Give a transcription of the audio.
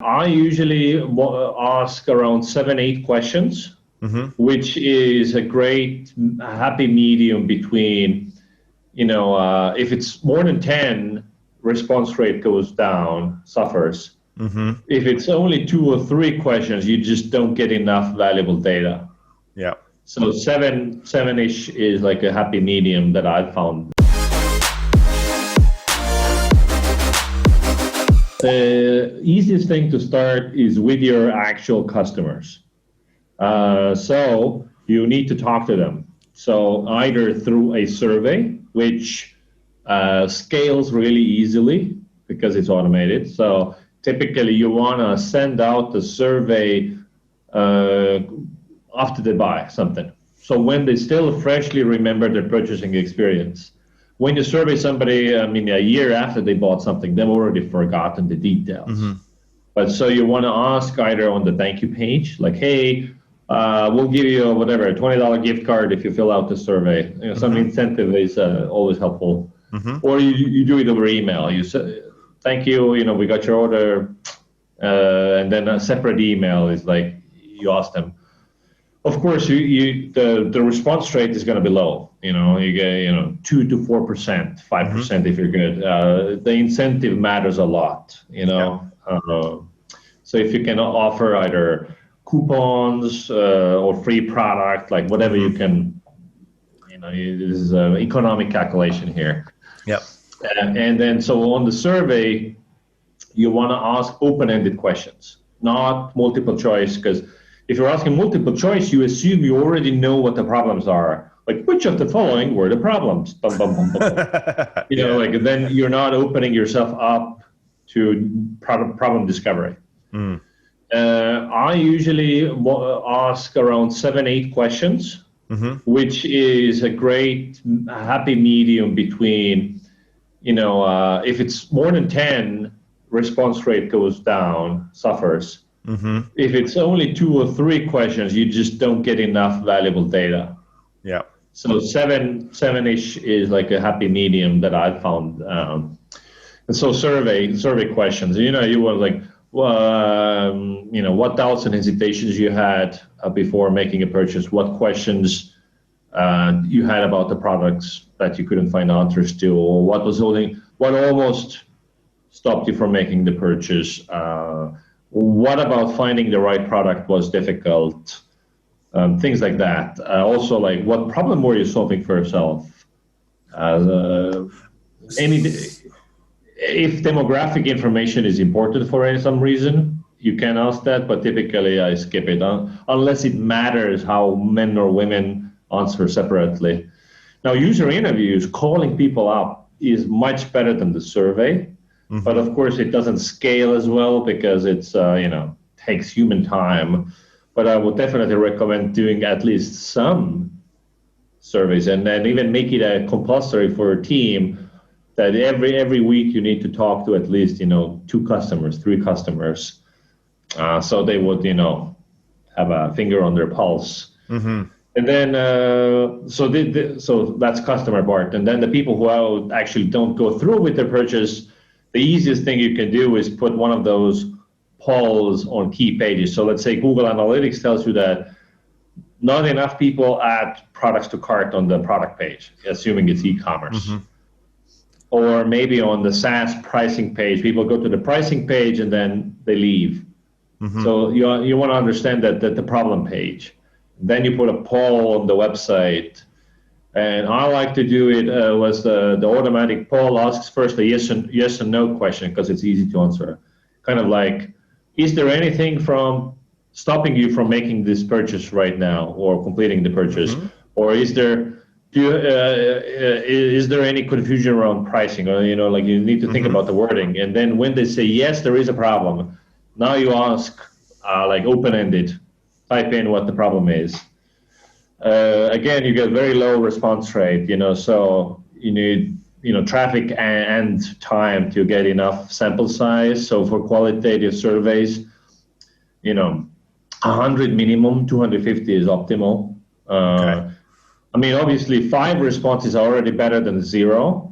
I usually ask around 7-8 questions, which is a great happy medium between, if it's more than 10, response rate goes down, suffers. If it's only 2 or 3 questions, you just don't get enough valuable data. Yeah. So seven-ish is like a happy medium that I've found. The easiest thing to start is with your actual customers. So you need to talk to them. So either through a survey, which scales really easily because it's automated. So typically you want to send out the survey after they buy something. So when they still freshly remember their purchasing experience. When you survey somebody, a year after they bought something, they've already forgotten the details. But so you want to ask either on the thank you page, like, hey, we'll give you a $20 gift card if you fill out the survey. Some incentive is always helpful. Or you do it over email. You say, thank you, we got your order. And then a separate email is like, you ask them. Of course, the response rate is going to be low. You get 2 to 4%, 5% if you're good. The incentive matters a lot. So if you can offer either coupons or free product, like whatever you can, this is an economic calculation here. Yep. And then so on the survey, you want to ask open-ended questions, not multiple choice, because if you're asking multiple choice, you assume you already know what the problems are. Like, which of the following were the problems? Bum, bum, bum, bum. Then you're not opening yourself up to problem discovery. I usually ask around 7-8 questions, which is a great happy medium between, if it's more than 10, response rate goes down, suffers. If it's only 2 or 3 questions, you just don't get enough valuable data. Yeah. So seven-ish is like a happy medium that I've found. And so survey questions. You were like, what doubts and hesitations you had before making a purchase? What questions you had about the products that you couldn't find answers to, or what almost stopped you from making the purchase? What about finding the right product was difficult? Things like that. Also, like, what problem were you solving for yourself? If demographic information is important for some reason, you can ask that, but typically I skip it unless it matters how men or women answer separately. Now, user interviews, calling people up, is much better than the survey. But of course, it doesn't scale as well because it's takes human time. But I would definitely recommend doing at least some surveys, and then even make it a compulsory for a team that every week you need to talk to at least 2 customers, 3 customers, so they would have a finger on their pulse. And then so that's customer part, and then the people who actually don't go through with their purchase. The easiest thing you can do is put one of those polls on key pages. So let's say Google Analytics tells you that not enough people add products to cart on the product page, assuming it's e-commerce. Or maybe on the SaaS pricing page, people go to the pricing page and then they leave. So you want to understand that the problem page. Then you put a poll on the website. And I like to do it was the automatic poll asks first a yes and no question because it's easy to answer. Kind of like, is there anything from stopping you from making this purchase right now or completing the purchase? Or is there any confusion around pricing? Or you need to think about the wording. And then when they say yes, there is a problem. Now you ask like open-ended, type in what the problem is. Again, you get very low response rate, so you need, traffic and time to get enough sample size. So for qualitative surveys, 100 minimum, 250 is optimal. Okay. Obviously 5 responses are already better than 0.